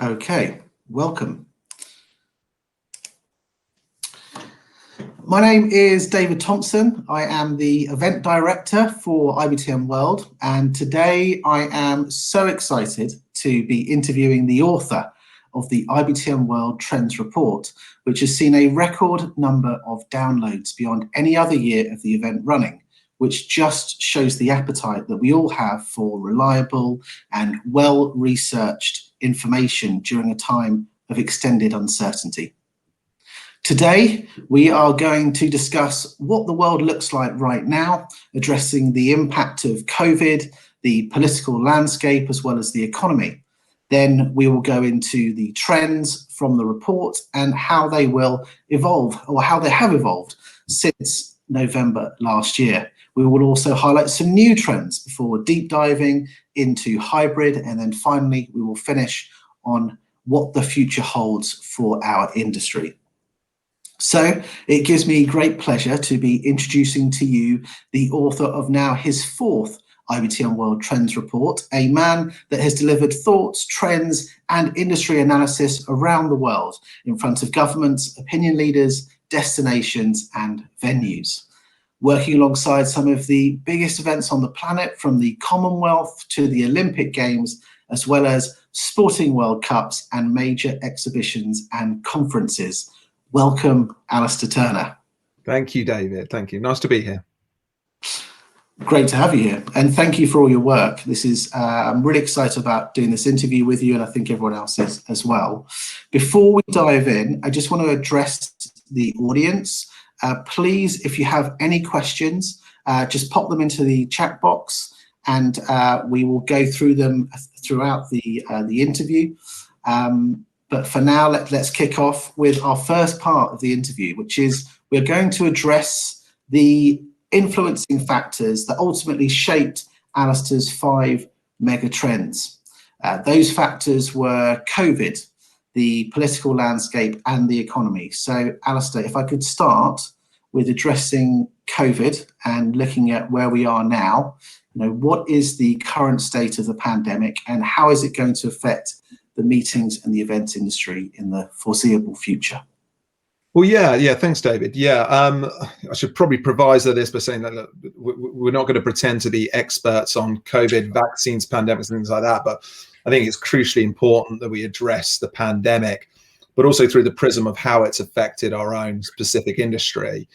Okay, welcome. My name is David Thompson. I am the event director for IBTM World, and today I am so excited to be interviewing the author of the IBTM World Trends Report, which has seen a record number of downloads beyond any other year of the event running, which just shows the appetite that we all have for reliable and well-researched information during a time of extended uncertainty. Today, we are going to discuss what the world looks like right now, addressing the impact of COVID, the political landscape, as well as the economy. Then we will go into the trends from the report and how they will evolve, or how they have evolved since November last year. We will also highlight some new trends before deep diving into hybrid, and then finally we will finish on what the future holds for our industry. So it gives me great pleasure to be introducing to you the author of now his fourth IBTM World Trends Report, a man that has delivered thoughts, trends, and industry analysis around the world in front of governments, opinion leaders, destinations, and venues. Working alongside some of the biggest events on the planet, from the Commonwealth to the Olympic Games, as well as sporting World Cups and major exhibitions and conferences. Welcome, Alistair Turner. Thank you, David. Thank you. Nice to be here. Great to have you here, and thank you for all your work. This is I'm really excited about doing this interview with you, and I think everyone else is as well. Before we dive in, I just want to address the audience. Please, if you have any questions, just pop them into the chat box, and we will go through them throughout the interview. But for now, let's kick off with our first part of the interview, which is we're going to address the influencing factors that ultimately shaped Alistair's 5 mega trends. Those factors were COVID, the political landscape, and the economy. So, Alistair, if I could start with addressing COVID and looking at where we are now, what is the current state of the pandemic, and how is it going to affect the meetings and the events industry in the foreseeable future? Well, yeah, thanks, David. I should probably proviso this by saying that look, we're not going to pretend to be experts on COVID, vaccines, pandemics, and things like that, but I think it's crucially important that we address the pandemic, but also through the prism of how it's affected our own specific industry.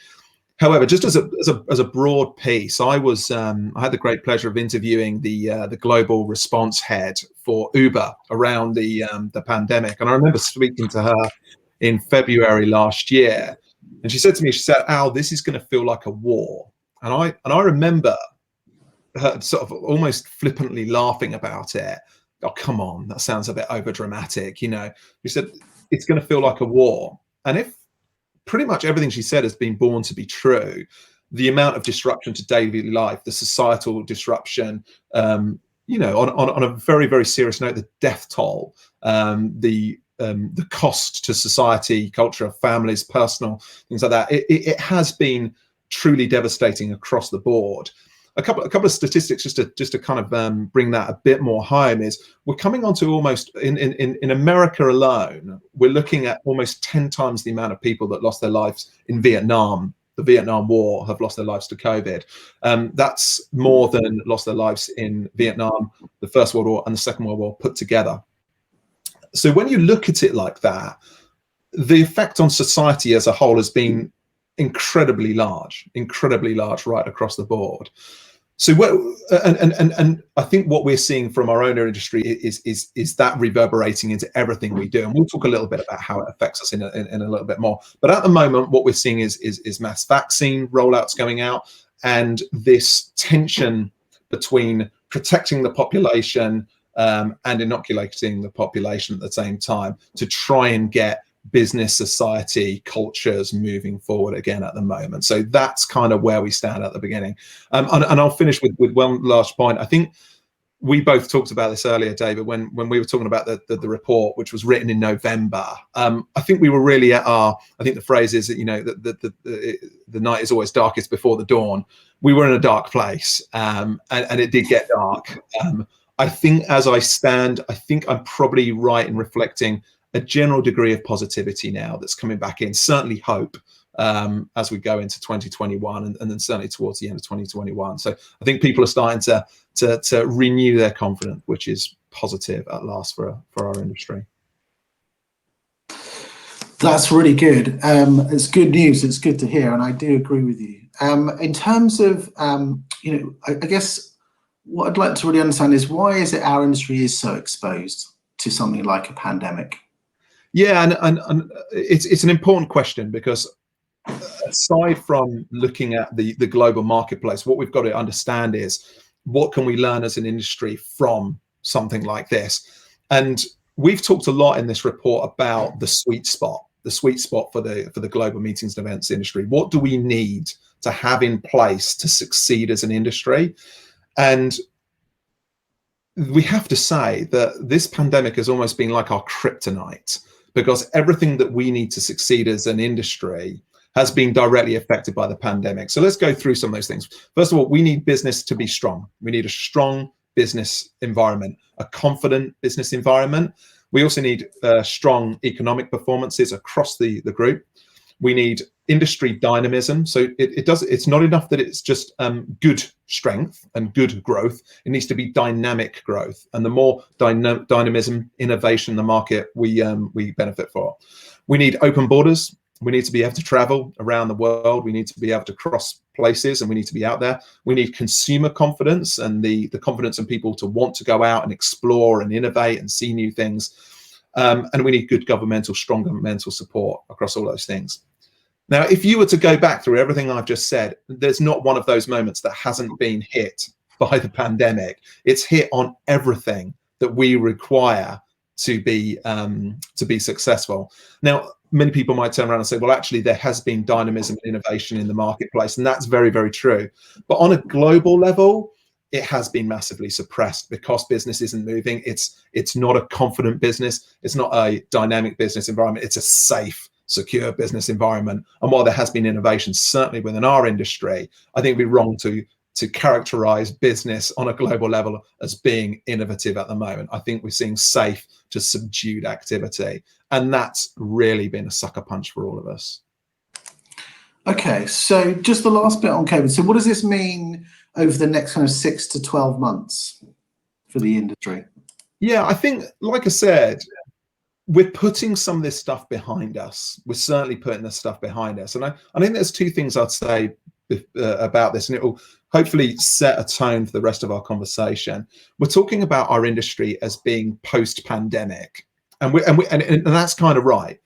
However, just as a broad piece, I had the great pleasure of interviewing the global response head for Uber around the pandemic, and I remember speaking to her in February last year, and she said to me, "Al, this is going to feel like a war," and I remember her sort of almost flippantly laughing about it. "Oh, come on, that sounds a bit over dramatic," She said it's going to feel like a war, and if pretty much everything she said has been born to be true, the amount of disruption to daily life, the societal disruption, on a very, very serious note, the death toll, the cost to society, culture, families, personal things like that, it has been truly devastating across the board. A couple of statistics just to kind of bring that a bit more home is we're coming on to almost in America alone, we're looking at almost 10 times the amount of people that lost their lives in Vietnam. The Vietnam War have lost their lives to COVID. That's more than lost their lives in Vietnam, the First World War and the Second World War put together. So when you look at it like that, the effect on society as a whole has been incredibly large right across the board. So and I think what we're seeing from our own industry is that reverberating into everything we do, and we'll talk a little bit about how it affects us in a little bit more. But at the moment, what we're seeing is mass vaccine rollouts going out, and this tension between protecting the population and inoculating the population at the same time to try and get business, society, cultures moving forward again at the moment. So that's kind of where we stand at the beginning. And I'll finish with one last point. I think we both talked about this earlier, David, when we were talking about the report, which was written in November. I think we were really at I think the phrase is that, the night is always darkest before the dawn. We were in a dark place, and it did get dark. I think as I stand, I think I'm probably right in reflecting a general degree of positivity now that's coming back in, certainly hope as we go into 2021 and then certainly towards the end of 2021. So I think people are starting to renew their confidence, which is positive at last for our industry. That's really good. It's good news. It's good to hear, and I do agree with you. In terms of, I guess what I'd like to really understand is why is it our industry is so exposed to something like a pandemic? Yeah, and it's an important question, because aside from looking at the global marketplace, what we've got to understand is what can we learn as an industry from something like this. And we've talked a lot in this report about the sweet spot for the global meetings and events industry. What do we need to have in place to succeed as an industry? And we have to say that this pandemic has almost been like our kryptonite, because everything that we need to succeed as an industry has been directly affected by the pandemic. So let's go through some of those things. First of all, we need business to be strong. We need a strong business environment, a confident business environment. We also need strong economic performances across the group. We need industry dynamism. So it's not enough that it's just good strength and good growth. It needs to be dynamic growth. And the more dynamism, innovation in the market, we benefit for. We need open borders. We need to be able to travel around the world. We need to be able to cross places, and we need to be out there. We need consumer confidence and the confidence in people to want to go out and explore and innovate and see new things. And we need good strong governmental support across all those things. Now, if you were to go back through everything I've just said, there's not one of those moments that hasn't been hit by the pandemic. It's hit on everything that we require to be successful. Now, many people might turn around and say, well, actually, there has been dynamism and innovation in the marketplace, and that's very, very true. But on a global level, it has been massively suppressed because business isn't moving. It's not a confident business. It's not a dynamic business environment. It's a safe, secure business environment. And while there has been innovation, certainly within our industry, I think it'd be wrong to characterize business on a global level as being innovative at the moment. I think we're seeing safe to subdued activity. And that's really been a sucker punch for all of us. Okay, so just the last bit on COVID. So what does this mean over the next kind of 6 to 12 months for the industry? Yeah, I think, like I said, we're putting some of this stuff behind us. We're certainly putting this stuff behind us. And I think there's two things I'd say about this, and it will hopefully set a tone for the rest of our conversation. We're talking about our industry as being post-pandemic, and that's kind of right.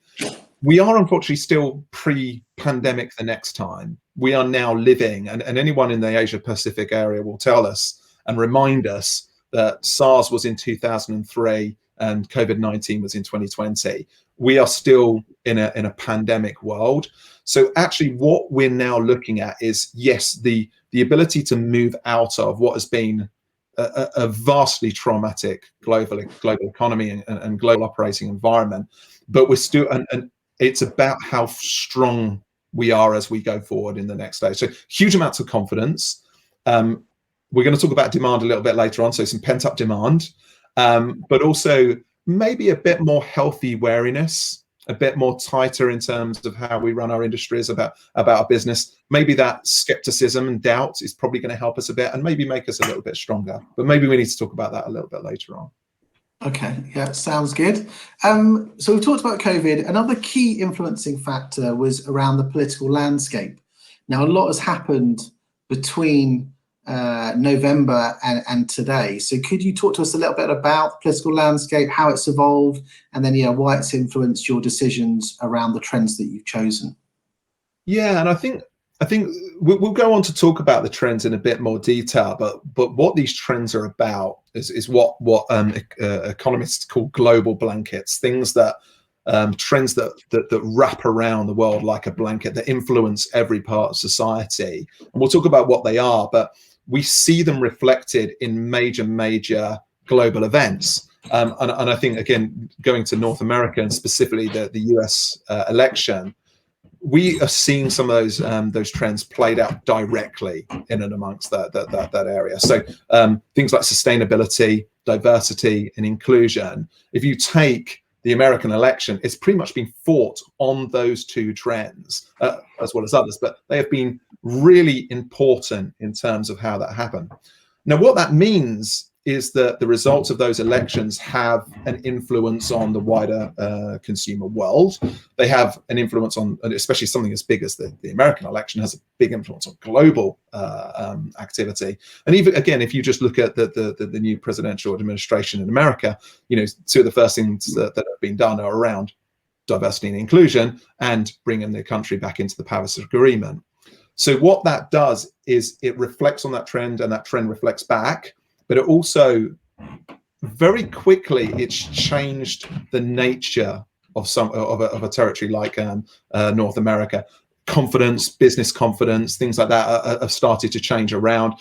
We are unfortunately still pre-pandemic the next time. We are now living, and anyone in the Asia Pacific area will tell us and remind us that SARS was in 2003 and COVID-19 was in 2020. We are still in a pandemic world. So actually what we're now looking at is, yes, the ability to move out of what has been a vastly traumatic global economy and global operating environment, but we're still, and it's about how strong we are as we go forward in the next stage. So huge amounts of confidence. We're going to talk about demand a little bit later on, so some pent-up demand, but also maybe a bit more healthy wariness, a bit more tighter in terms of how we run our industries, about our business. Maybe that skepticism and doubt is probably going to help us a bit and maybe make us a little bit stronger. But maybe we need to talk about that a little bit later on. Okay, yeah, sounds good. So we've talked about COVID. Another key influencing factor was around the political landscape. Now, a lot has happened between November and today. So could you talk to us a little bit about the political landscape, how it's evolved, and then why it's influenced your decisions around the trends that you've chosen? Yeah, and I think we'll go on to talk about the trends in a bit more detail, but what these trends are about is what economists call global blankets, things that trends that wrap around the world like a blanket, that influence every part of society. And we'll talk about what they are, but we see them reflected in major global events. And I think, again, going to North America and specifically the US election, we are seeing some of those trends played out directly in and amongst that area. So things like sustainability, diversity, and inclusion. If you take the American election, it's pretty much been fought on those two trends, as well as others, but they have been really important in terms of how that happened. Now, what that means is that the results of those elections have an influence on the wider consumer world. They have an influence on, especially something as big as the American election has a big influence on global activity. And even again, if you just look at the new presidential administration in America, you know, two of the first things that have been done are around diversity and inclusion and bringing the country back into the Paris Agreement. So what that does is it reflects on that trend, and that trend reflects back. But it also, very quickly, it's changed the nature of a territory like North America. Confidence, business confidence, things like that have started to change around.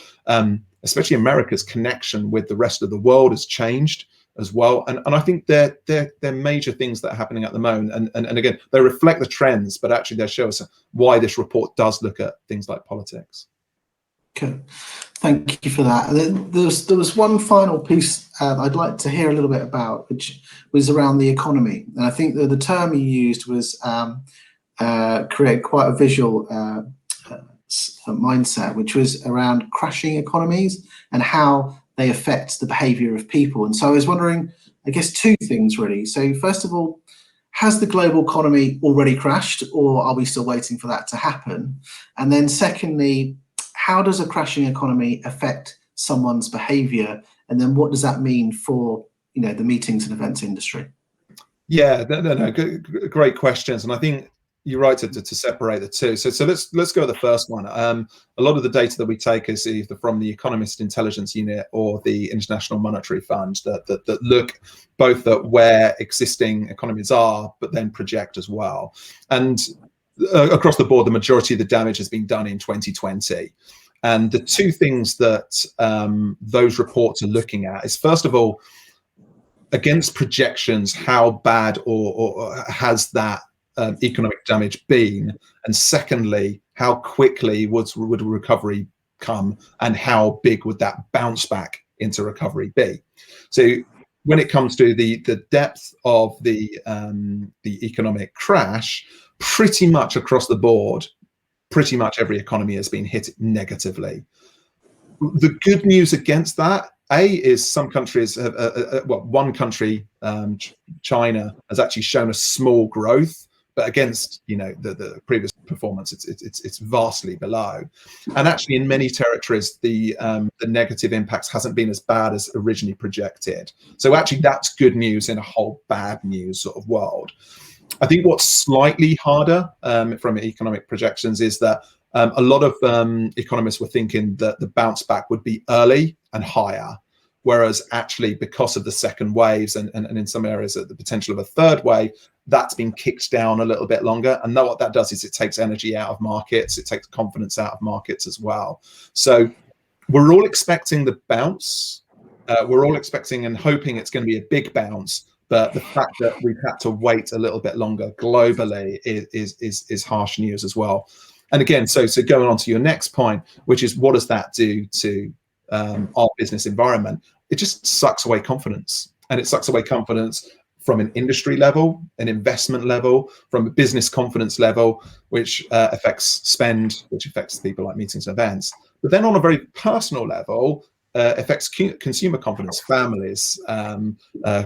Especially America's connection with the rest of the world has changed as well. And I think they're major things that are happening at the moment. And again, they reflect the trends, but actually they show us why this report does look at things like politics. Okay, thank you for that. And then there was one final piece I'd like to hear a little bit about, which was around the economy. And I think that the term you used was create quite a visual mindset, which was around crashing economies and how they affect the behaviour of people. And so I was wondering, I guess, two things really. So first of all, has the global economy already crashed, or are we still waiting for that to happen? And then secondly, how does a crashing economy affect someone's behaviour, and then what does that mean for, you know, the meetings and events industry? Yeah, no, great questions, and I think you're right to separate the two. So let's go with the first one. A lot of the data that we take is either from the Economist Intelligence Unit or the International Monetary Fund that look both at where existing economies are, but then project as well. And across the board, the majority of the damage has been done in 2020. And the two things that those reports are looking at is, first of all, against projections, how bad or has that economic damage been? And secondly, how quickly would recovery come, and how big would that bounce back into recovery be? So when it comes to the depth of the economic crash, pretty much across the board, pretty much every economy has been hit negatively. The good news against that, is some countries have, one country, China, has actually shown a small growth, but against, you know, the previous performance, it's vastly below. And actually, in many territories, the negative impacts hasn't been as bad as originally projected. So actually, that's good news in a whole bad news sort of world. I think what's slightly harder from economic projections is that a lot of economists were thinking that the bounce back would be early and higher, whereas actually, because of the second waves and in some areas the potential of a third wave, that's been kicked down a little bit longer. And what that does is it takes energy out of markets, it takes confidence out of markets as well. So we're all expecting the bounce. We're all expecting and hoping it's going to be a big bounce. But the fact that we've had to wait a little bit longer globally is harsh news as well. And again, so going on to your next point, which is what does that do to our business environment? It just sucks away confidence, and it sucks away confidence from an industry level, an investment level, from a business confidence level, which affects spend, which affects people like meetings and events. But then on a very personal level, affects consumer confidence, families,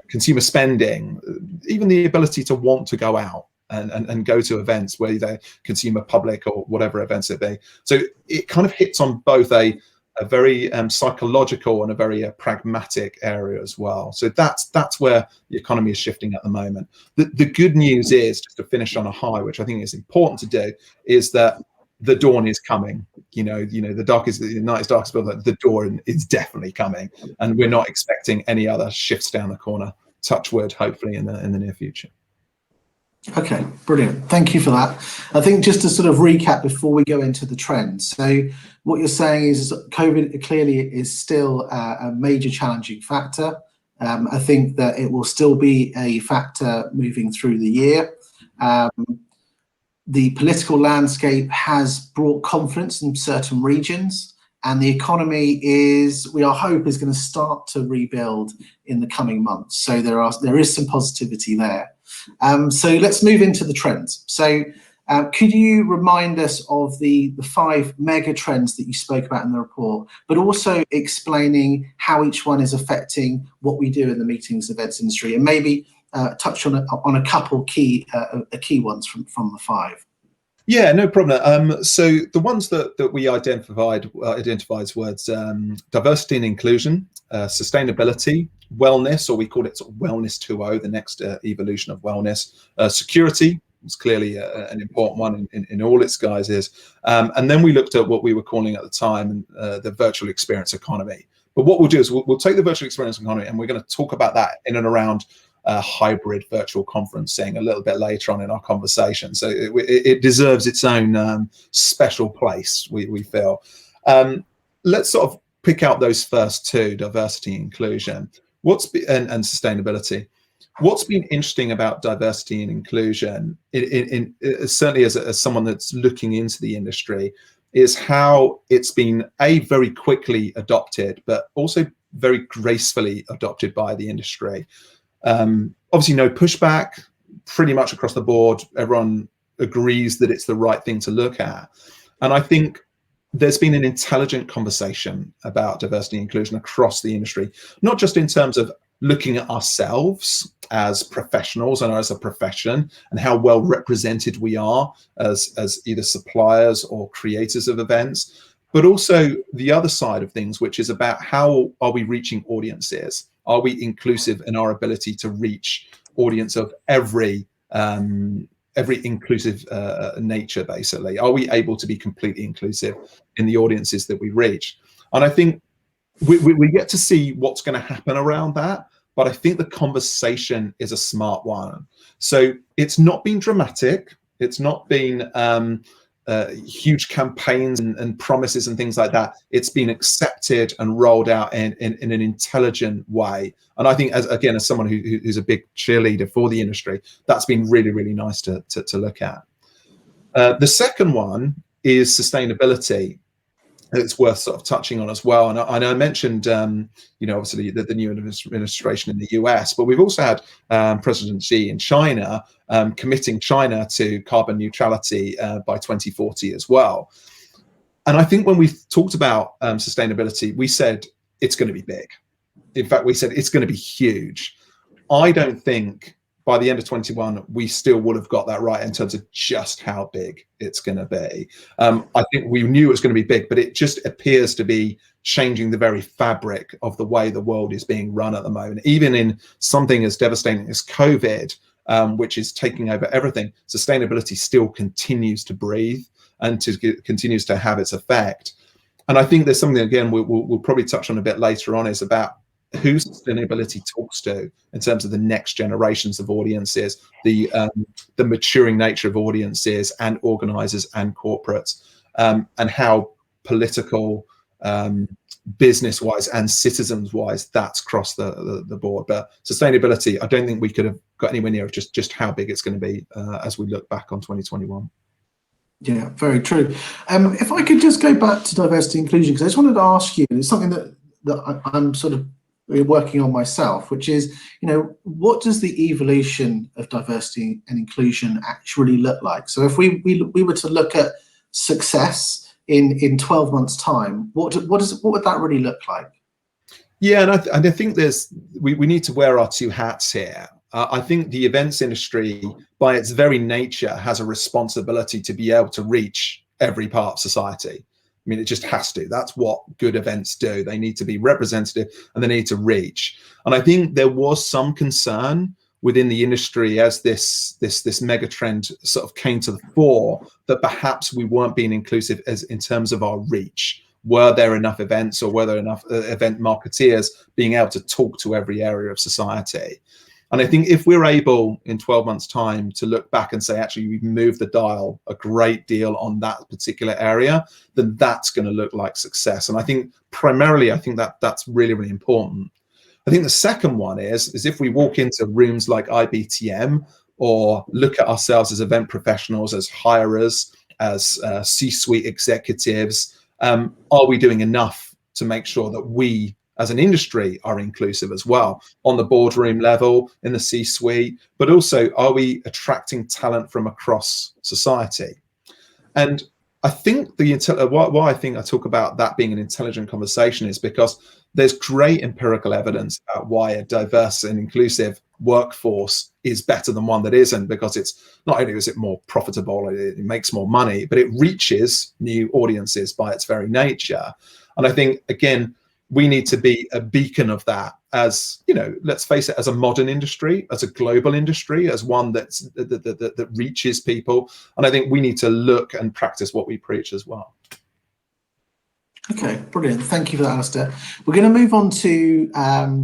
consumer spending, even the ability to want to go out and go to events, whether they're consumer, public, or whatever events it be. So it kind of hits on both a very psychological and a very pragmatic area as well. So that's where the economy is shifting at the moment. The good news is, just to finish on a high, which I think is important to do, is that the dawn is coming. You know, the night's darkest, but the dawn is definitely coming, and we're not expecting any other shifts down the corner. Touch wood, hopefully in the near future. Okay, brilliant. Thank you for that. I think just to sort of recap before we go into the trends. So what you're saying is COVID clearly is still a major challenging factor. I think that it will still be a factor moving through the year. the political landscape has brought confidence in certain regions, and the economy we our hope is going to start to rebuild in the coming months. So there is some positivity there. So let's move into the trends. So could you remind us of the 5 mega trends that you spoke about in the report, but also explaining how each one is affecting what we do in the meetings events industry, and maybe touch on a couple key ones from the 5. Yeah, no problem. So the ones that we identified words diversity and inclusion, sustainability, wellness, or we call it sort of wellness 2.0, the next evolution of wellness, security was clearly an important one in all its guises. And then we looked at what we were calling at the time the virtual experience economy. But what we'll do is we'll take the virtual experience economy and we're going to talk about that in and around hybrid virtual conferencing a little bit later on in our conversation. So it deserves its own special place, we feel. Let's sort of pick out those first 2, diversity and inclusion, and sustainability. What's been interesting about diversity and inclusion, certainly as someone that's looking into the industry, is how it's been very quickly adopted, but also very gracefully adopted by the industry. Obviously no pushback, pretty much across the board. Everyone agrees that it's the right thing to look at. And I think there's been an intelligent conversation about diversity and inclusion across the industry, not just in terms of looking at ourselves as professionals and as a profession and how well represented we are as either suppliers or creators of events, but also the other side of things, which is about how are we reaching audiences? Are we inclusive in our ability to reach audience of every inclusive nature, basically? Are we able to be completely inclusive in the audiences that we reach? And I think we get to see what's going to happen around that, but I think the conversation is a smart one. So it's not been dramatic. It's not been huge campaigns and promises and things like that. It's been accepted and rolled out in an intelligent way. And I think, as someone who's a big cheerleader for the industry, that's been really, really nice to look at. The second one is sustainability. It's worth sort of touching on as well. And I mentioned, obviously the new administration in the US, but we've also had President Xi in China committing China to carbon neutrality by 2040 as well. And I think when we talked about sustainability, we said it's going to be big. In fact, we said it's going to be huge. I don't think by the end of 21, we still would have got that right in terms of just how big it's going to be. I think we knew it was going to be big, but it just appears to be changing the very fabric of the way the world is being run at the moment. Even in something as devastating as COVID, which is taking over everything, sustainability still continues to breathe and continues to have its effect. And I think there's something, again, we'll probably touch on a bit later on, is about who sustainability talks to in terms of the next generations of audiences, the maturing nature of audiences and organisers and corporates, and how political, business-wise and citizens-wise that's crossed the board. But sustainability, I don't think we could have got anywhere near just how big it's going to be as we look back on 2021. Yeah, very true. If I could just go back to diversity and inclusion, because I just wanted to ask you, it's something that I'm sort of working on myself, which is, what does the evolution of diversity and inclusion actually look like? So if we were to look at success in 12 months time, what would that really look like? Yeah, and I think we need to wear our 2 hats here. I think the events industry, by its very nature, has a responsibility to be able to reach every part of society. I mean, it just has to. That's what good events do. They need to be representative and they need to reach. And I think there was some concern within the industry as this mega trend sort of came to the fore, that perhaps we weren't being inclusive as in terms of our reach. Were there enough events, or were there enough event marketeers being able to talk to every area of society? And I think if we're able in 12 months time to look back and say, actually, we've moved the dial a great deal on that particular area, then that's going to look like success. And I think primarily, that's really, really important. I think the second one is if we walk into rooms like IBTM, or look at ourselves as event professionals, as hirers, as C-suite executives. Are we doing enough to make sure that we as an industry are inclusive as well, on the boardroom level, in the C-suite, but also are we attracting talent from across society? And I think why I think I talk about that being an intelligent conversation is because there's great empirical evidence about why a diverse and inclusive workforce is better than one that isn't, because it's not only is it more profitable, it makes more money, but it reaches new audiences by its very nature. And I think, again, we need to be a beacon of that, as, you know, let's face it, as a modern industry, as a global industry, as one that reaches people. And I think we need to look and practice what we preach as well. Okay, brilliant. Thank you for that, Alistair. We're going to move on to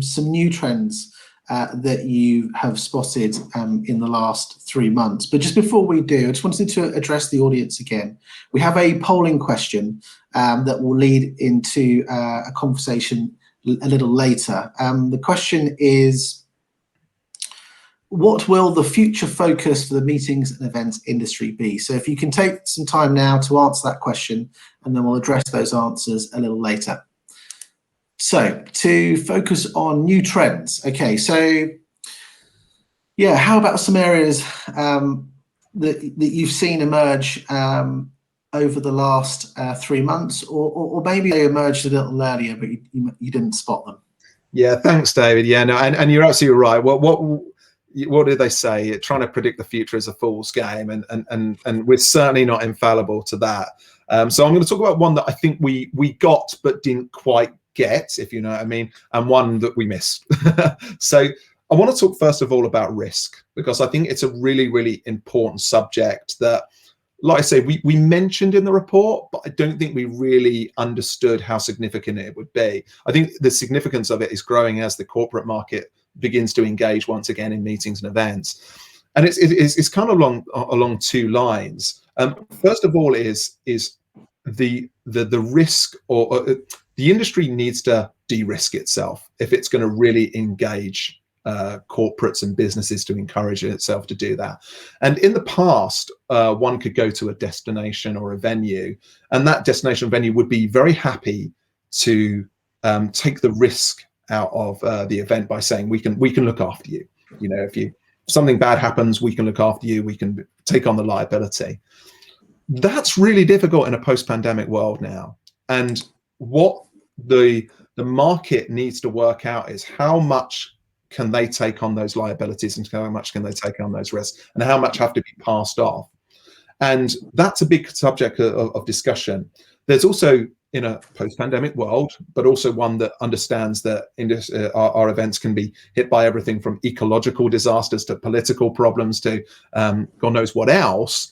some new trends that you have spotted in the last 3 months. But just before we do, I just wanted to address the audience again. We have a polling question that will lead into a conversation a little later. The question is, what will the future focus for the meetings and events industry be? So if you can take some time now to answer that question, and then we'll address those answers a little later. So to focus on new trends. Okay, so yeah, how about some areas that you've seen emerge over the last 3 months, or maybe they emerged a little earlier, but you didn't spot them? Yeah, thanks, David. Yeah, no, and you're absolutely right. What did they say? Trying to predict the future is a fool's game, and we're certainly not infallible to that. So I'm going to talk about one that I think we got but didn't quite get, if you know what I mean, and one that we missed. So I want to talk first of all about risk, because I think it's a really, really important subject that, like I say, we mentioned in the report, but I don't think we really understood how significant it would be. I think the significance of it is growing as the corporate market begins to engage once again in meetings and events. And it's kind of along two lines. First of all is the risk, or the industry needs to de-risk itself if it's going to really engage corporates and businesses, to encourage itself to do that. And in the past, one could go to a destination or a venue, and that destination venue would be very happy to take the risk out of the event by saying, we can look after you. You know, if something bad happens, we can look after you, we can take on the liability. That's really difficult in a post-pandemic world now. And what the market needs to work out is how much can they take on those liabilities, and how much can they take on those risks, and how much have to be passed off. And that's a big subject of discussion. There's also, in a post-pandemic world, but also one that understands that our events can be hit by everything from ecological disasters to political problems to God knows what else.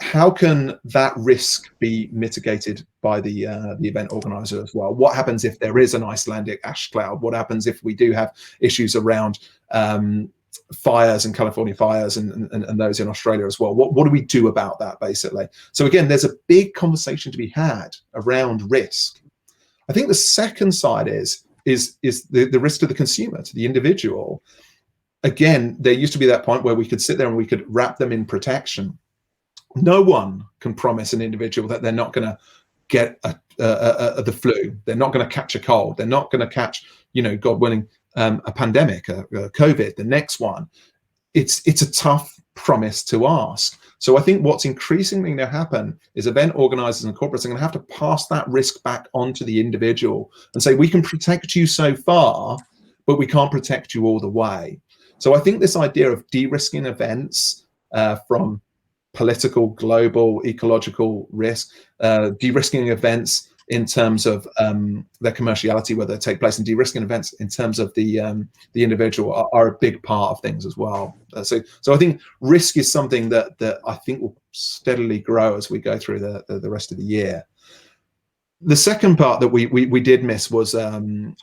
How can that risk be mitigated by the event organizer as well? What happens if there is an Icelandic ash cloud? What happens if we do have issues around fires and California fires and those in Australia as well? What do we do about that, basically? So again, there's a big conversation to be had around risk. I think the second side is the risk to the consumer, to the individual. Again, there used to be that point where we could sit there and we could wrap them in protection. No one can promise an individual that they're not going to get the flu. They're not going to catch a cold. They're not going to catch, you know, God willing, a pandemic, a COVID, the next one. It's a tough promise to ask. So I think what's increasingly going to happen is event organizers and corporates are going to have to pass that risk back onto the individual and say, we can protect you so far, but we can't protect you all the way. So I think this idea of de-risking events from political, global, ecological risk, de-risking events in terms of their commerciality, where they take place, and de-risking events in terms of the individual are a big part of things as well. So I think risk is something that I think will steadily grow as we go through the rest of the year. The second part that we did miss was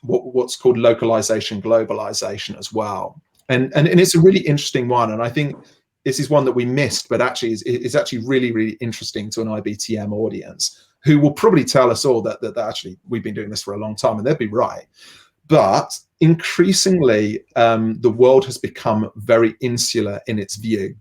what's called localization, globalization as well. And it's a really interesting one. And I think this is one that we missed, but actually is actually really, really interesting to an IBTM audience, who will probably tell us all that actually we've been doing this for a long time, and they'd be right. But increasingly, the world has become very insular in its view.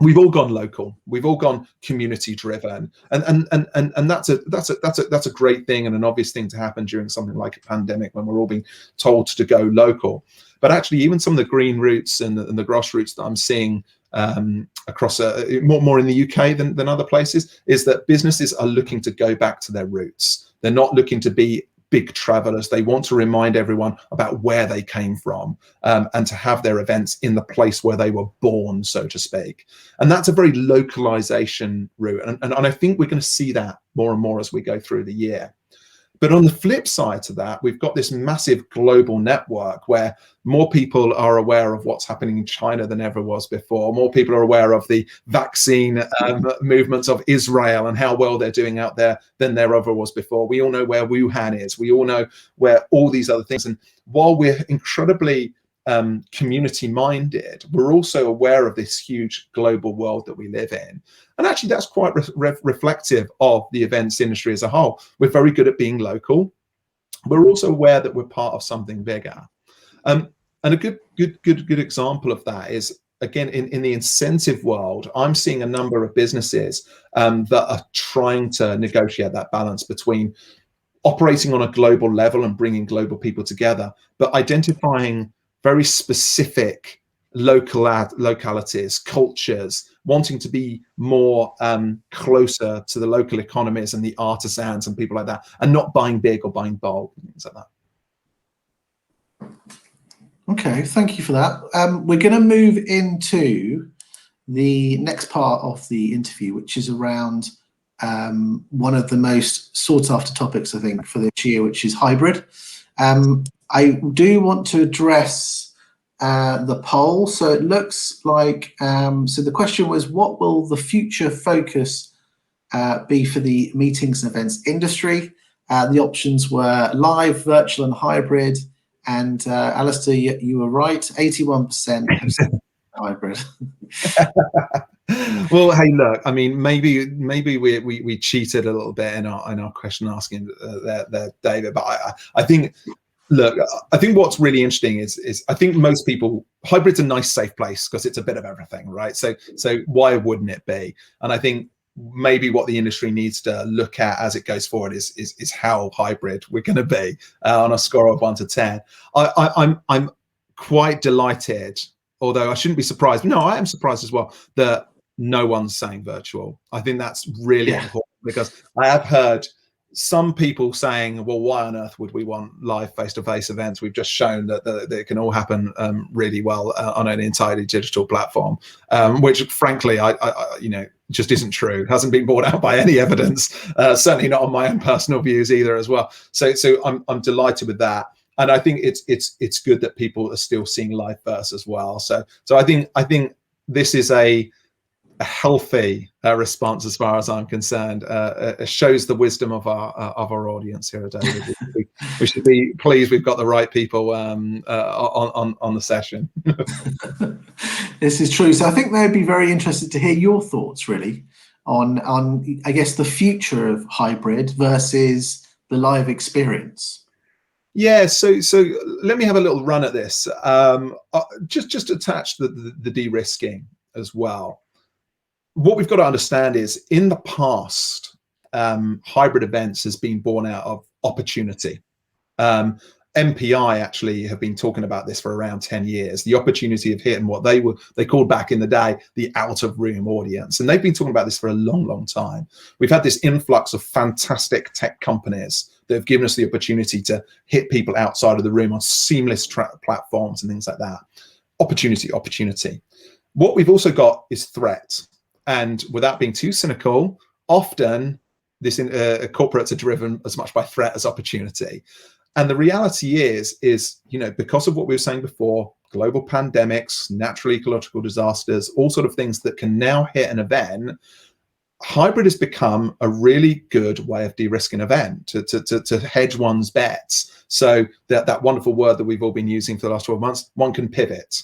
We've all gone local. We've all gone community driven, and that's a great thing and an obvious thing to happen during something like a pandemic when we're all being told to go local. But actually, even some of the green routes and the grassroots that I'm seeing across more in the UK than other places is that businesses are looking to go back to their roots. They're not looking to be big travelers. They want to remind everyone about where they came from, and to have their events in the place where they were born, so to speak. And that's a very localization route. And I think we're going to see that more and more as we go through the year. But on the flip side to that, we've got this massive global network where more people are aware of what's happening in China than ever was before. More people are aware of the vaccine movements of Israel and how well they're doing out there than there ever was before. We all know where Wuhan is. We all know where all these other things. And while we're incredibly community minded, we're also aware of this huge global world that we live in. And actually that's quite reflective of the events industry as a whole. We're very good at being local. We're also aware that we're part of something bigger. And a good example of that is, again, in the incentive world, I'm seeing a number of businesses that are trying to negotiate that balance between operating on a global level and bringing global people together, but identifying very specific localities, cultures, wanting to be more closer to the local economies and the artisans and people like that, and not buying big or buying bulk and things like that. Okay, thank you for that. We're going to move into the next part of the interview, which is around one of the most sought after topics, I think, for this year, which is hybrid. I do want to address the poll. So it looks like, so the question was, what will the future focus be for the meetings and events industry? The options were live, virtual and hybrid. And Alistair, you were right, 81% have said hybrid. Well, hey, look, I mean, maybe we cheated a little bit in our question asking there, David, but I think, look, I think what's really interesting is I think most people, hybrid's a nice safe place because it's a bit of everything, right? So why wouldn't it be? And I think maybe what the industry needs to look at as it goes forward is how hybrid we're going to be on a score of 1 to 10. I'm quite delighted, although I shouldn't be surprised. No, I am surprised as well that no one's saying virtual. I think that's really important, because I have heard some people saying, well, why on earth would we want live face-to-face events? We've just shown that it can all happen really well on an entirely digital platform, which frankly, I just isn't true. It hasn't been borne out by any evidence, certainly not on my own personal views either as well. So I'm delighted with that. And I think it's good that people are still seeing live first as well. So I think this is a healthy response as far as I'm concerned. It shows the wisdom of our audience here, David. We should be pleased we've got the right people on the session. This is true. So I think they'd be very interested to hear your thoughts really on I guess the future of hybrid versus the live experience. Yeah, so let me have a little run at this. Just attach the de-risking as well. What we've got to understand is, in the past, hybrid events has been born out of opportunity. MPI actually have been talking about this for around 10 years, the opportunity of hitting what they called back in the day the out of room audience. And they've been talking about this for a long, long time. We've had this influx of fantastic tech companies that have given us the opportunity to hit people outside of the room on seamless platforms and things like that. Opportunity. What we've also got is threat. And without being too cynical, often this corporates are driven as much by threat as opportunity. And the reality is, because of what we were saying before, global pandemics, natural ecological disasters, all sort of things that can now hit an event, hybrid has become a really good way of de-risking an event, to hedge one's bets. So that wonderful word that we've all been using for the last 12 months, one can pivot.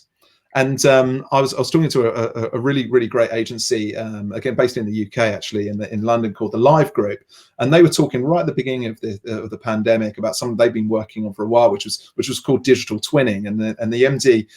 And I was talking to a really great agency, again based in the UK actually, in London, called the Live Group, and they were talking right at the beginning of the pandemic about something they've been working on for a while, which was called digital twinning, and the MD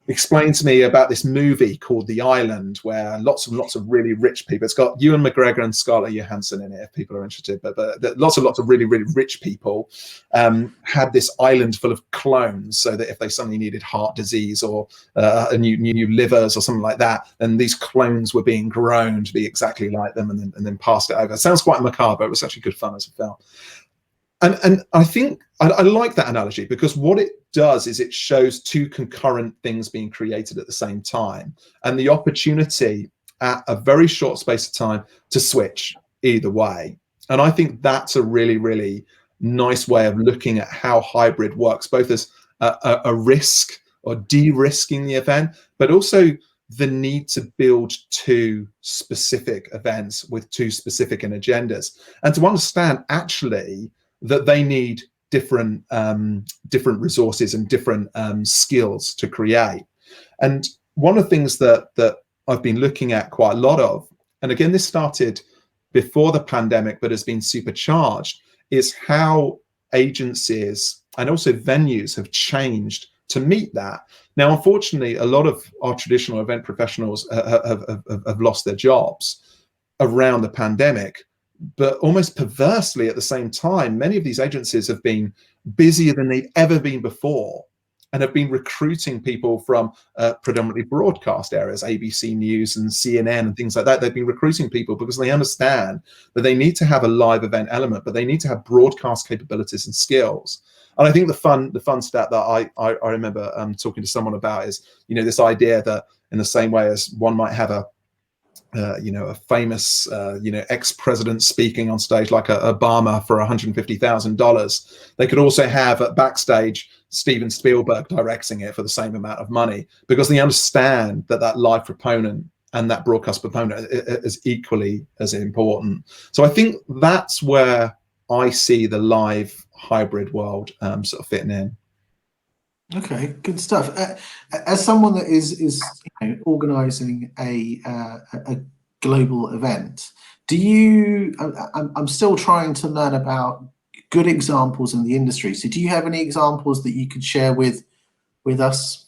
explained to me about this movie called The Island, where lots of really rich people, it's got Ewan McGregor and Scarlett Johansson in it if people are interested, but lots of really rich people had this island full of clones, so that if they suddenly needed heart disease or a new livers or something like that, then these clones were being grown to be exactly like them, and then passed it over. It sounds quite macabre, but it was actually good fun as a film. And I think I like that analogy, because what it does is it shows two concurrent things being created at the same time, and the opportunity at a very short space of time to switch either way. And I think that's a really nice way of looking at how hybrid works, both as a risk or de-risking the event, but also the need to build two specific events with two specific agendas, and to understand actually that they need different resources and different skills to create. And one of the things that I've been looking at quite a lot of, and again this started before the pandemic but has been supercharged, is how agencies and also venues have changed to meet that. Now, unfortunately, a lot of our traditional event professionals have lost their jobs around the pandemic, but almost perversely at the same time, many of these agencies have been busier than they've ever been before, and have been recruiting people from predominantly broadcast areas, ABC News and CNN and things like that. They've been recruiting people because they understand that they need to have a live event element, but they need to have broadcast capabilities and skills. And I think the fun stat that I remember talking to someone about is, this idea that in the same way as one might have a famous, ex-president speaking on stage like Obama for $150,000, they could also have at backstage Steven Spielberg directing it for the same amount of money, because they understand that live proponent and that broadcast proponent is equally as important. So I think that's where I see the live hybrid world sort of fitting in. Okay, good stuff. As someone that is organising a global event, do you? I'm still trying to learn about good examples in the industry. So, do you have any examples that you could share with us?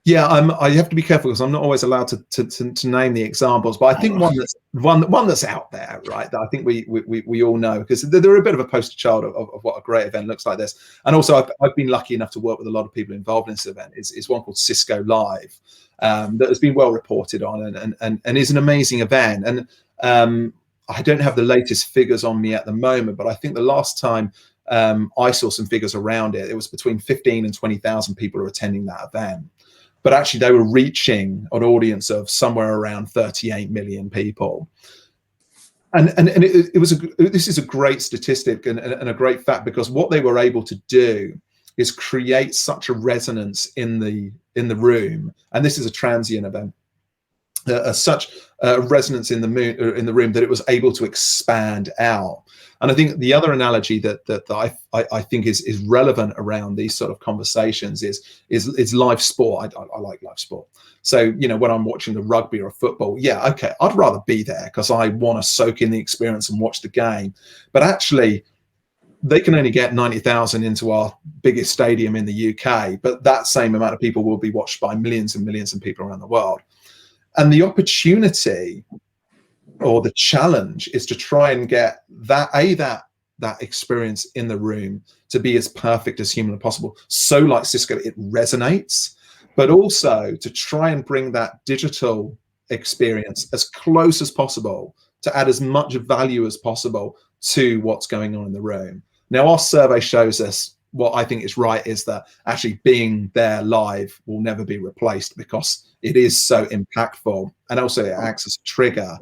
Yeah, I have to be careful because I'm not always allowed to name the examples, but I think one that's out there, right, that I think we all know, because they're a bit of a poster child of what a great event looks like this. And also I've been lucky enough to work with a lot of people involved in this event. Is one called Cisco Live, that has been well reported on and is an amazing event. And I don't have the latest figures on me at the moment, but I think the last time I saw some figures around it, it was between 15 and 20,000 people are attending that event. But actually they were reaching an audience of somewhere around 38 million people. And this is a great statistic and a great fact, because what they were able to do is create such a resonance in the room, and this is a transient event, such a resonance in the room that it was able to expand out. And I think the other analogy that I think is relevant around these sort of conversations is live sport. I like live sport. So, when I'm watching the rugby or football, yeah, okay, I'd rather be there because I want to soak in the experience and watch the game. But actually, they can only get 90,000 into our biggest stadium in the UK, but that same amount of people will be watched by millions and millions of people around the world. And the opportunity or the challenge is to try and get that experience in the room to be as perfect as humanly possible. So like Cisco, it resonates, but also to try and bring that digital experience as close as possible to add as much value as possible to what's going on in the room. Now, our survey shows us what I think is right is that actually being there live will never be replaced, because it is so impactful, and also it acts as a trigger.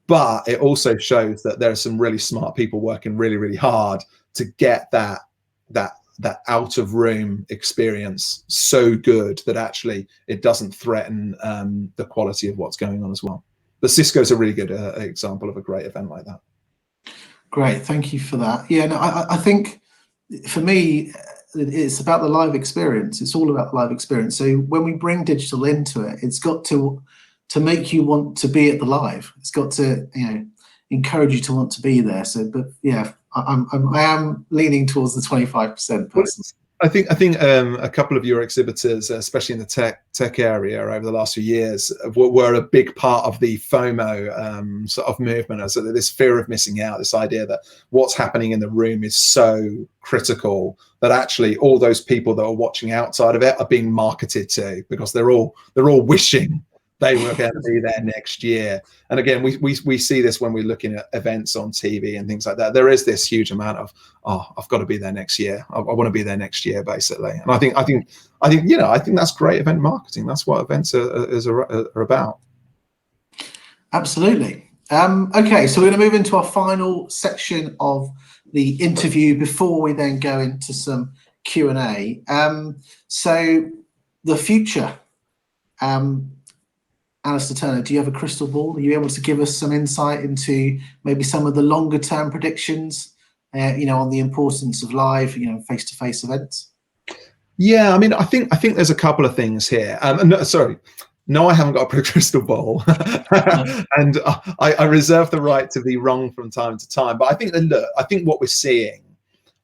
But it also shows that there are some really smart people working really hard to get that out of room experience so good that actually it doesn't threaten the quality of what's going on as well. But Cisco's a really good example of a great event like that. Great, thank you for that. Yeah, no, I think for me, it's about the live experience. It's all about the live experience. So when we bring digital into it, it's got to make you want to be at the live. It's got to, encourage you to want to be there. So, but yeah, I am leaning towards the 25% person. I think a couple of your exhibitors, especially in the tech area over the last few years, were a big part of the FOMO sort of movement. So this fear of missing out, this idea that what's happening in the room is so critical that actually all those people that are watching outside of it are being marketed to, because they're all wishing they were going to be there next year. And again, we see this when we're looking at events on TV and things like that. There is this huge amount of, I've got to be there next year. I want to be there next year, basically. And I think that's great event marketing. That's what events are about. Absolutely. Okay, so we're going to move into our final section of the interview before we then go into some Q&A. So the future. Alistair Turner, do you have a crystal ball? Are you able to give us some insight into maybe some of the longer term predictions, on the importance of live, face-to-face events? Yeah, I mean, I think there's a couple of things here. No, I haven't got a crystal ball, and I reserve the right to be wrong from time to time. But I think what we're seeing,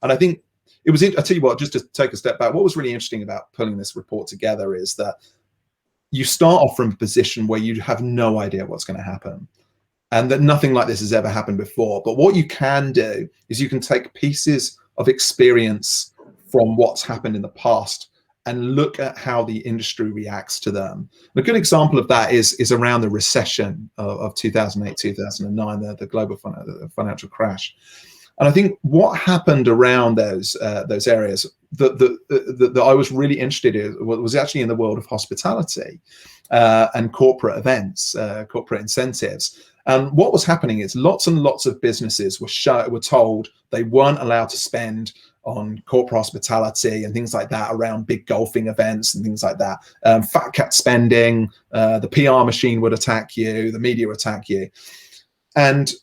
and I think it was. I tell you what, just to take a step back, what was really interesting about pulling this report together is that you start off from a position where you have no idea what's going to happen, and that nothing like this has ever happened before. But what you can do is you can take pieces of experience from what's happened in the past and look at how the industry reacts to them. And a good example of that is around the recession of 2008, 2009, the global financial crash. And I think what happened around those areas that I was really interested in was actually in the world of hospitality and corporate events, corporate incentives. And what was happening is lots and lots of businesses were told they weren't allowed to spend on corporate hospitality and things like that around big golfing events and things like that. Fat cat spending, the PR machine would attack you, the media would attack you. And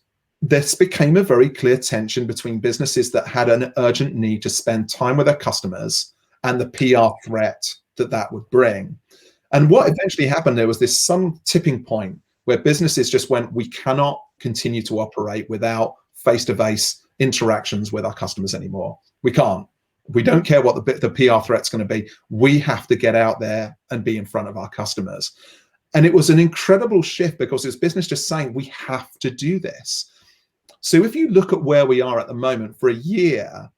this became a very clear tension between businesses that had an urgent need to spend time with their customers and the PR threat that would bring. And what eventually happened, there was some tipping point where businesses just went, we cannot continue to operate without face-to-face interactions with our customers anymore. We can't. We don't care what the PR threat's going to be. We have to get out there and be in front of our customers. And it was an incredible shift because it was business just saying, we have to do this. So if you look at where we are at the moment, for a year,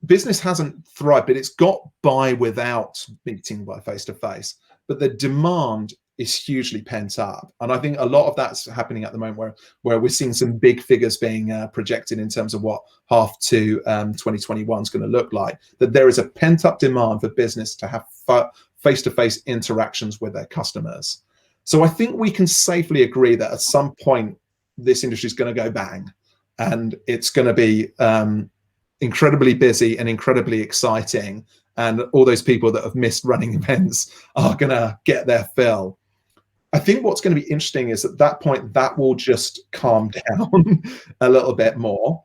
business hasn't thrived, but it's got by without meeting by face-to-face. But the demand is hugely pent up. And I think a lot of that's happening at the moment where we're seeing some big figures being projected in terms of what half to 2021 is going to look like, that there is a pent up demand for business to have face-to-face interactions with their customers. So I think we can safely agree that at some point, this industry is going to go bang, and it's going to be incredibly busy and incredibly exciting. And all those people that have missed running events are going to get their fill. I think what's going to be interesting is at that point, that will just calm down a little bit more.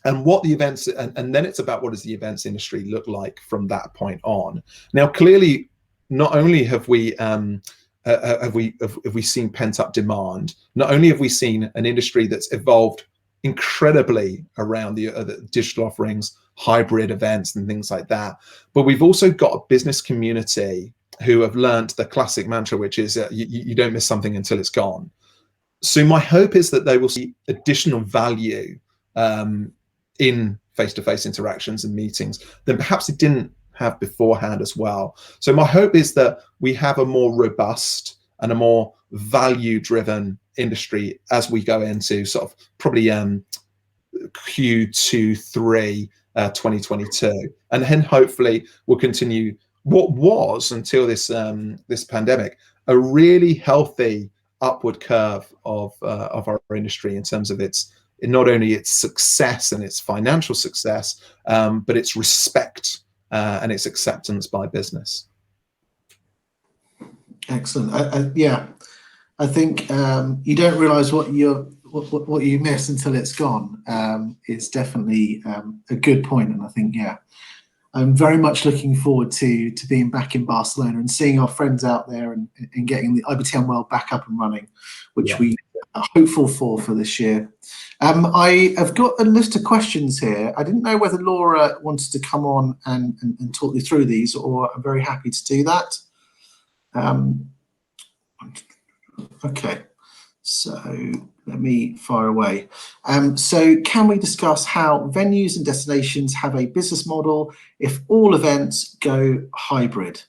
And what the events, and then it's about what does the events industry look like from that point on. Now, clearly, not only have we seen pent up demand, not only have we seen an industry that's evolved incredibly around the digital offerings, hybrid events and things like that, but we've also got a business community who have learned the classic mantra, which is you don't miss something until it's gone. So my hope is that they will see additional value in face-to-face interactions and meetings than perhaps it didn't have beforehand as well. So my hope is that we have a more robust and a more value-driven industry as we go into sort of probably Q2, 3, 2022, and then hopefully we'll continue what was until this pandemic a really healthy upward curve of our industry in terms of its not only its success and its financial success, but its respect and its acceptance by business. Excellent. Yeah, I think you don't realise what you miss until it's gone. It's definitely a good point, and I think I'm very much looking forward to being back in Barcelona and seeing our friends out there and getting the IBTM World back up and running, which we are hopeful for this year. I have got a list of questions here. I didn't know whether Laura wanted to come on and talk you through these, or I'm very happy to do that. Okay, so let me fire away. So can we discuss how venues and destinations have a business model if all events go hybrid?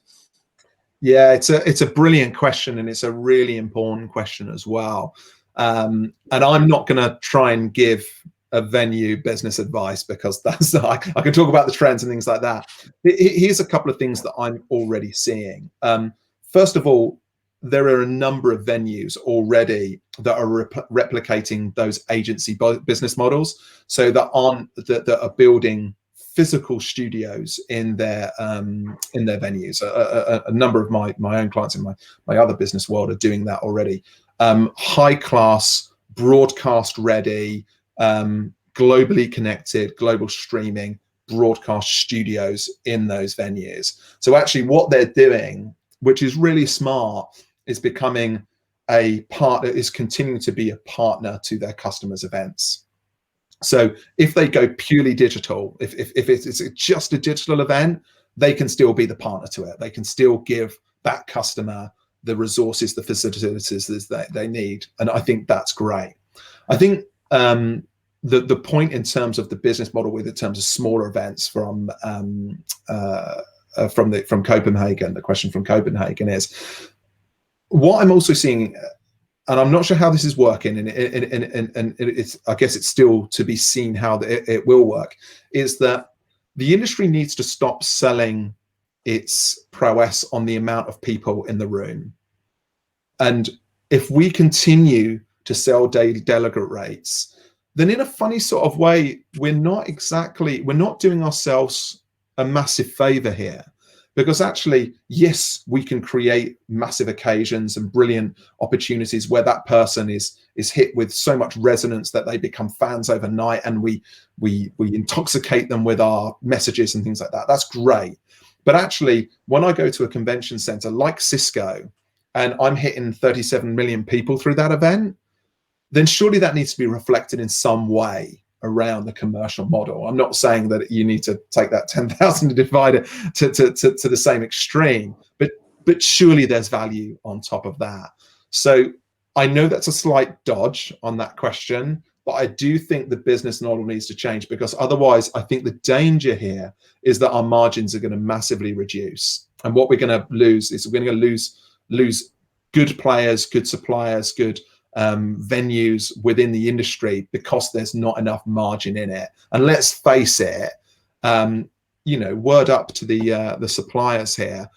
Yeah, it's a brilliant question, and it's a really important question as well. And I'm not going to try and give a venue business advice, because that's I can talk about the trends and things like that. Here's a couple of things that I'm already seeing. First of all, there are a number of venues already that are replicating those agency business models, so that are building physical studios in their venues. A number of my own clients in my other business world are doing that already. High class, broadcast ready, globally connected, global streaming broadcast studios in those venues. So actually what they're doing, which is really smart, is becoming a partner, is continuing to be a partner to their customers' events. So if they go purely digital, if it's just a digital event, they can still be the partner to it. They can still give that customer the resources, the facilities that they need. And I think that's great. I think the point in terms of the business model in terms of smaller events from Copenhagen, the question from Copenhagen is, what I'm also seeing, and I'm not sure how this is working, and it's, I guess it's still to be seen how it will work, is that the industry needs to stop selling its prowess on the amount of people in the room. And if we continue to sell daily delegate rates, then in a funny sort of way, we're not doing ourselves a massive favor here. Because actually, yes, we can create massive occasions and brilliant opportunities where that person is hit with so much resonance that they become fans overnight, and we intoxicate them with our messages and things like that. That's great. But actually, when I go to a convention center like Cisco and I'm hitting 37 million people through that event, then surely that needs to be reflected in some way around the commercial model. I'm not saying that you need to take that 10,000 and divide it to the same extreme, but surely there's value on top of that. So I know that's a slight dodge on that question, but I do think the business model needs to change, because otherwise I think the danger here is that our margins are going to massively reduce. And what we're going to lose is we're going to lose good players, good suppliers, good venues within the industry, because there's not enough margin in it. And let's face it, word up to the suppliers here,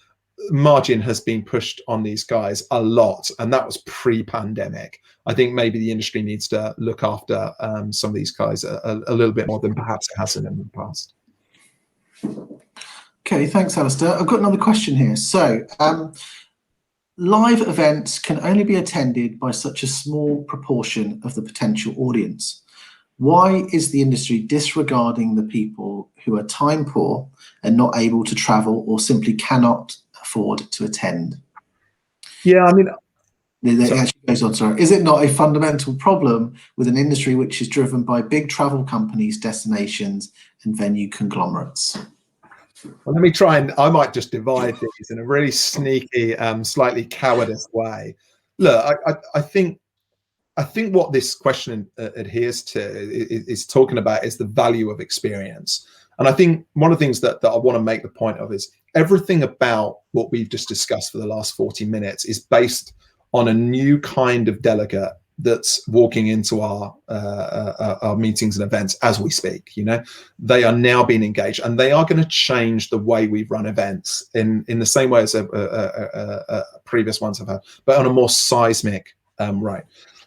margin has been pushed on these guys a lot, and that was pre-pandemic. I think maybe the industry needs to look after some of these guys a little bit more than perhaps it hasn't in the past. Okay, thanks, Alistair. I've got another question here. So live events can only be attended by such a small proportion of the potential audience. Why is the industry disregarding the people who are time poor and not able to travel, or simply cannot afford to attend? Yeah, I mean, it actually goes on, sorry. Is it not a fundamental problem with an industry which is driven by big travel companies, destinations, and venue conglomerates? Well, let me try, and I might just divide these in a really sneaky, slightly cowardice way. Look, I think what this question adheres to is talking about is the value of experience. And I think one of the things that I want to make the point of is everything about what we've just discussed for the last 40 minutes is based on a new kind of delegate that's walking into our meetings and events as we speak. They are now being engaged, and they are going to change the way we run events in the same way as previous ones have had, but on a more seismic rate.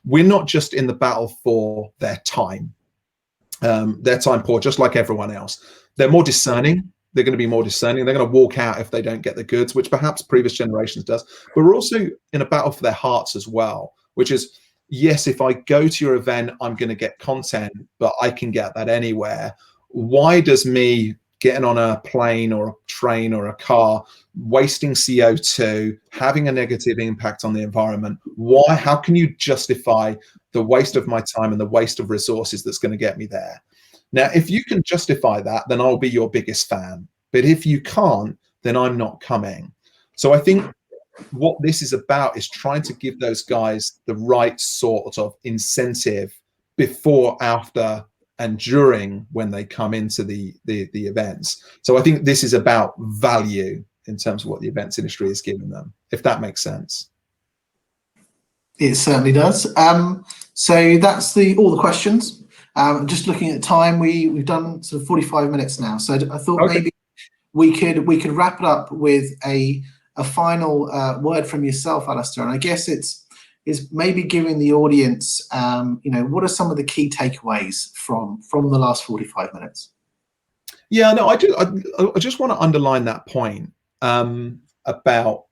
We're not just in the battle for their time poor, just like everyone else. They're more discerning. They're going to be more discerning. They're going to walk out if they don't get the goods, which perhaps previous generations does. But we're also in a battle for their hearts as well, which is, yes, if I go to your event, I'm going to get content, but I can get that anywhere. Why does me getting on a plane or a train or a car, wasting CO2, having a negative impact on the environment. Why? How can you justify the waste of my time and the waste of resources that's going to get me there? Now, if you can justify that, then I'll be your biggest fan. But if you can't, then I'm not coming. So I think what this is about is trying to give those guys the right sort of incentive before, after, and during when they come into the events. So I think this is about value in terms of what the events industry is giving them, if that makes sense. It certainly does. So that's all the questions. Just looking at time, we've done sort of 45 minutes now. So I thought maybe we could wrap it up with a final word from yourself, Alistair. And I guess it's maybe giving the audience, what are some of the key takeaways from the last 45 minutes? Yeah, no, I just want to underline that point about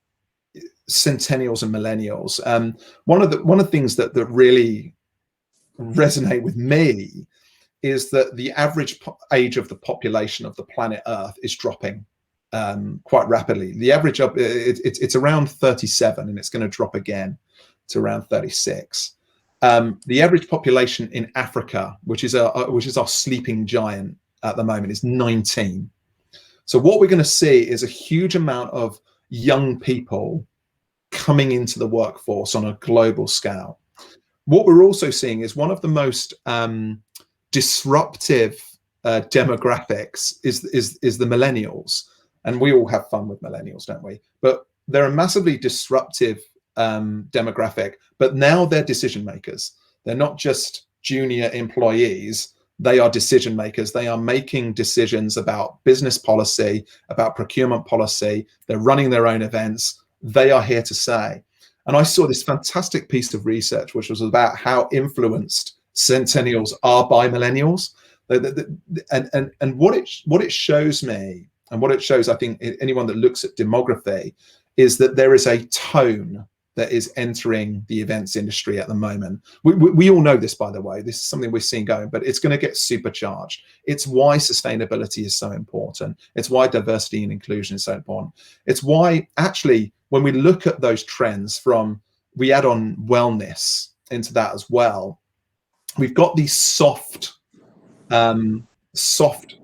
centennials and millennials. One of the things that really resonate with me is that the average age of the population of the planet Earth is dropping quite rapidly. The average it's around 37, and it's going to drop again to around 36. The average population in Africa, which is our sleeping giant at the moment, is 19. So what we're going to see is a huge amount of young people coming into the workforce on a global scale. What we're also seeing is one of the most disruptive demographics is the millennials, and we all have fun with millennials, don't we? But they're a massively disruptive demographic, but now they're decision makers. They're not just junior employees, they are decision makers. They are making decisions about business policy, about procurement policy. They're running their own events. They are here to say. And I saw this fantastic piece of research which was about how influenced centennials are by millennials. And what it shows me, and what it shows, I think, anyone that looks at demography, is that there is a tone that is entering the events industry at the moment. We all know this, by the way. This is something we're seeing going, but it's going to get supercharged. It's why sustainability is so important. It's why diversity and inclusion is so important. It's why, actually, when we look at those trends, we add on wellness into that as well, we've got these soft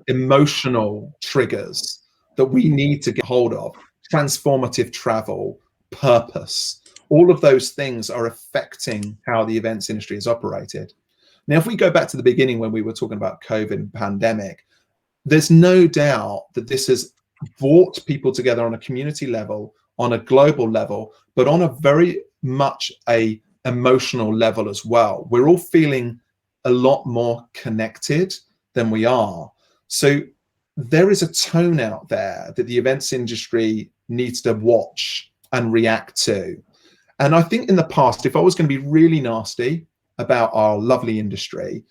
emotional triggers that we need to get hold of. Transformative travel, purpose, all of those things are affecting how the events industry is operated. Now, if we go back to the beginning when we were talking about COVID and pandemic, there's no doubt that this has brought people together on a community level, on a global level, but on a very much a emotional level as well. We're all feeling a lot more connected than we are. So there is a tone out there that the events industry needs to watch and react to. And I think in the past, if I was going to be really nasty about our lovely industry,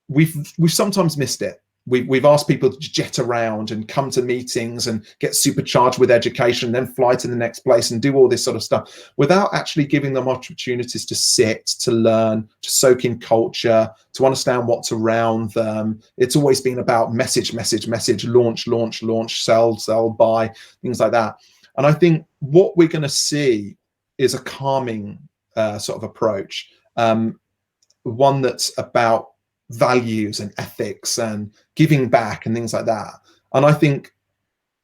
we've sometimes missed it. We've asked people to jet around and come to meetings and get supercharged with education, then fly to the next place and do all this sort of stuff without actually giving them opportunities to sit, to learn, to soak in culture, to understand what's around them. It's always been about message, launch, sell, buy, things like that. And I think what we're going to see is a calming sort of approach, one that's about values and ethics and giving back and things like that. And I think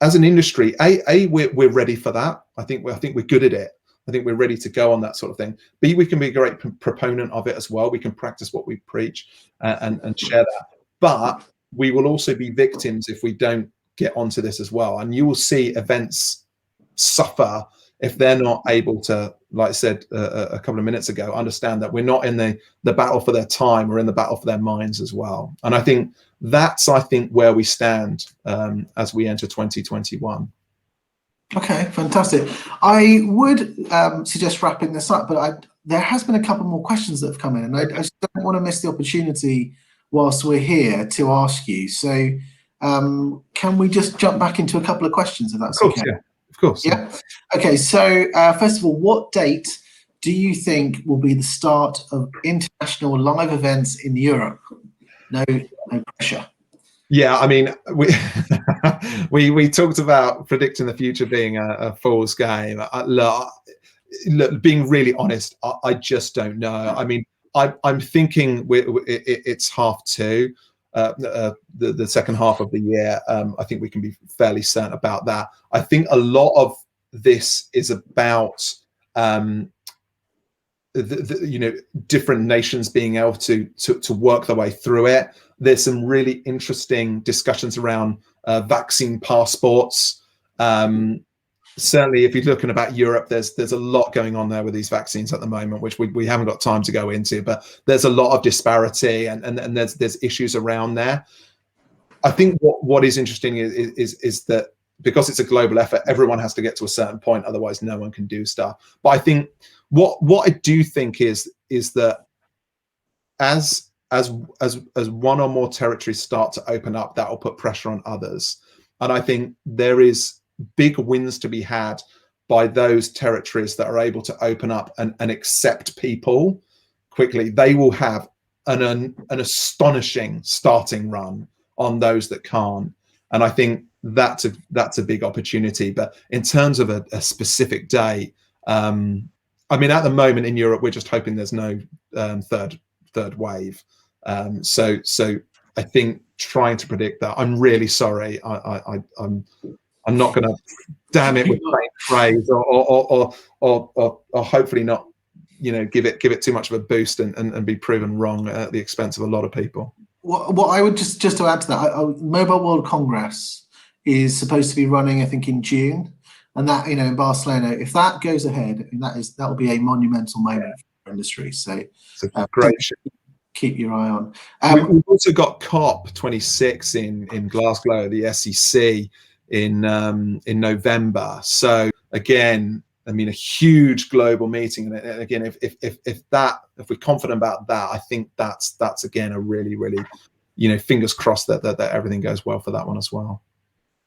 as an industry, we're ready for that. I think we're good at it. I think we're ready to go on that sort of thing. B, we can be a great proponent of it as well. We can practice what we preach and share that. But we will also be victims if we don't get onto this as well. And you will see events suffer if they're not able to, like I said a couple of minutes ago, understand that we're not in the battle for their time, we're in the battle for their minds as well. And I think that's where we stand as we enter 2021. Okay, fantastic. I would suggest wrapping this up, but there has been a couple more questions that have come in, and I just don't want to miss the opportunity whilst we're here to ask you. So can we just jump back into a couple of questions, if that's okay? Yeah. Of course. Yeah. Okay. So first of all, what date do you think will be the start of international live events in Europe? No pressure. Yeah, I mean, we talked about predicting the future being a fool's game. Look, being really honest, I just don't know. I mean, I'm thinking it's half two, the second half of the year. I think we can be fairly certain about that. I think a lot of this is about different nations being able to work their way through it. There's some really interesting discussions around vaccine passports. Certainly, if you're looking about Europe, there's a lot going on there with these vaccines at the moment, which we haven't got time to go into. But there's a lot of disparity, and there's issues around there. I think what is interesting is that because it's a global effort, everyone has to get to a certain point, otherwise no one can do stuff. But I think what I do think is that as one or more territories start to open up, that will put pressure on others. And I think there is big wins to be had by those territories that are able to open up and accept people quickly. They will have an astonishing starting run on those that can't. And I think that's a big opportunity. But in terms of a specific date, I mean, at the moment in Europe, we're just hoping there's no third wave. So I think trying to predict that, I'm really sorry. I'm not going to damn it with praise or hopefully not, give it too much of a boost and be proven wrong at the expense of a lot of people. What I would just to add to that, Mobile World Congress is supposed to be running, I think, in June, and that in Barcelona. If that goes ahead, I mean, that will be a monumental moment for our industry. So great. Keep your eye on. We've also got COP26 in Glasgow, the SEC in November. So again, I mean, a huge global meeting, and again, if we're confident about that, I think that's again a really fingers crossed that everything goes well for that one as well.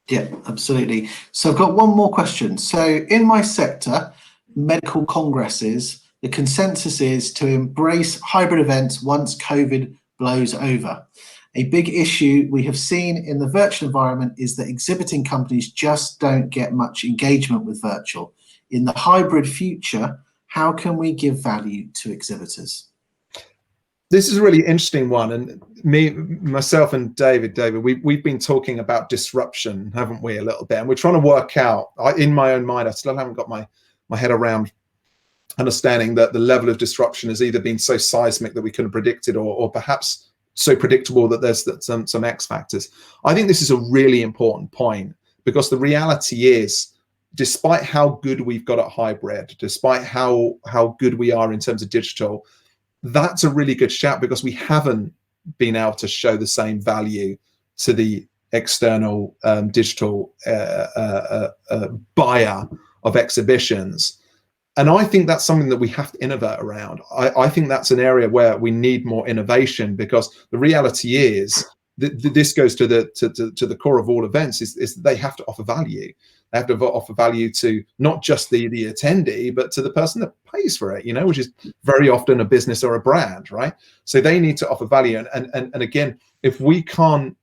Yeah, absolutely. So I've got one more question. So in my sector, medical congresses, the consensus is to embrace hybrid events once COVID blows over. A big issue we have seen in the virtual environment is that exhibiting companies just don't get much engagement with virtual. In the hybrid future, how can we give value to exhibitors? This is a really interesting one, and myself and David, we've been talking about disruption, haven't we, a little bit, and we're trying to work out, in my own mind, I still haven't got my head around understanding that the level of disruption has either been so seismic that we couldn't predict it, or perhaps so predictable that there's some X factors. I think this is a really important point, because the reality is, despite how good we've got at hybrid, despite how good we are in terms of digital, that's a really good shout, because we haven't been able to show the same value to the external digital buyer of exhibitions. And I think that's something that we have to innovate around. I think that's an area where we need more innovation, because the reality is this goes to the core of all events, is that they have to offer value. They have to offer value to not just the attendee, but to the person that pays for it, which is very often a business or a brand, right? So they need to offer value. And again, if we can't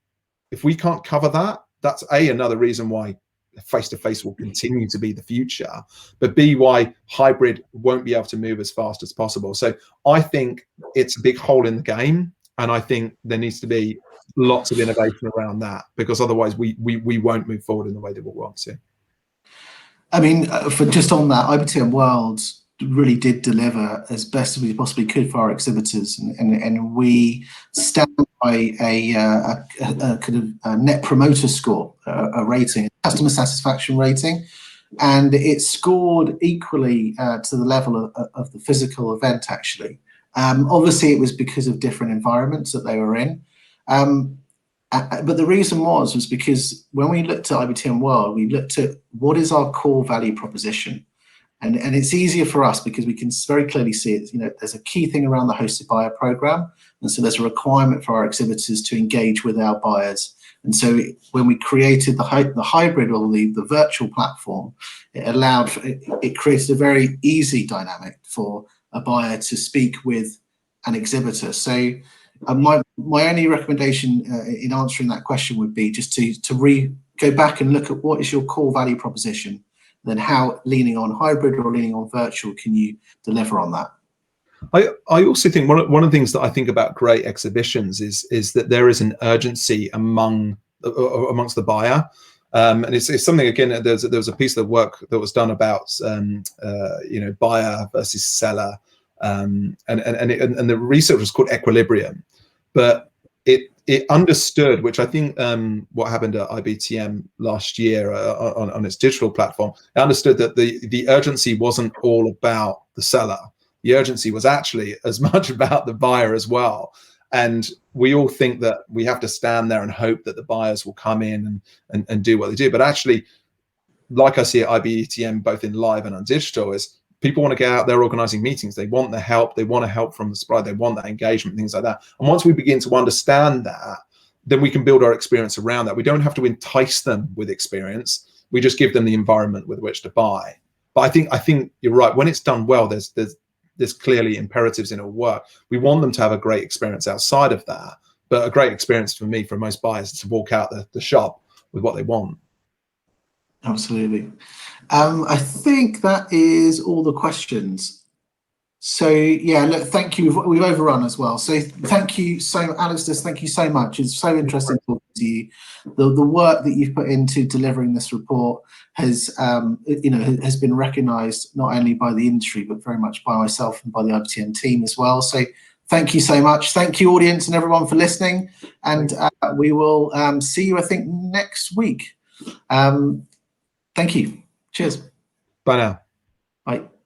cover that, that's another reason why face-to-face will continue to be the future, but B, why hybrid won't be able to move as fast as possible. So I think it's a big hole in the game, and I think there needs to be lots of innovation around that, because otherwise we won't move forward in the way that we want to. I mean, for just on that, IBTM World really did deliver as best as we possibly could for our exhibitors, and we stand by a kind of a net promoter score, a rating, a customer satisfaction rating, and it scored equally to the level of the physical event, actually. Obviously, it was because of different environments that they were in. But the reason was because when we looked at IBTM World, we looked at what is our core value proposition. And it's easier for us because we can very clearly see it. There's a key thing around the hosted buyer program. And so there's a requirement for our exhibitors to engage with our buyers. And so when we created the hybrid or the virtual platform, it created a very easy dynamic for a buyer to speak with an exhibitor. So My only recommendation in answering that question would be just to go back and look at what is your core value proposition, then how, leaning on hybrid or leaning on virtual, can you deliver on that? I also think one of the things that I think about great exhibitions is that there is an urgency amongst the buyer. And it's something, again, there was a piece of work that was done about buyer versus seller, and the research was called equilibrium, but it understood, which I think what happened at IBTM last year on its digital platform, it understood that the urgency wasn't all about the seller. The urgency was actually as much about the buyer as well. And we all think that we have to stand there and hope that the buyers will come in and do what they do. But actually, like I see at IBTM, both in live and on digital, is people want to get out there organizing meetings. They want the help. They want to help from the supplier. They want that engagement, things like that. And once we begin to understand that, then we can build our experience around that. We don't have to entice them with experience. We just give them the environment with which to buy. But I think you're right. When it's done well, there's clearly imperatives in our work. We want them to have a great experience outside of that, but a great experience for me, for most buyers, is to walk out the shop with what they want. Absolutely. I think that is all the questions. So yeah, look, thank you. We've overrun as well. So thank you Alistair, thank you so much. It's so interesting talking to you. The work that you've put into delivering this report has has been recognised not only by the industry, but very much by myself and by the IBTM team as well. So thank you so much. Thank you, audience, and everyone for listening. And we will see you, I think, next week. Thank you. Cheers. Bye now. Bye.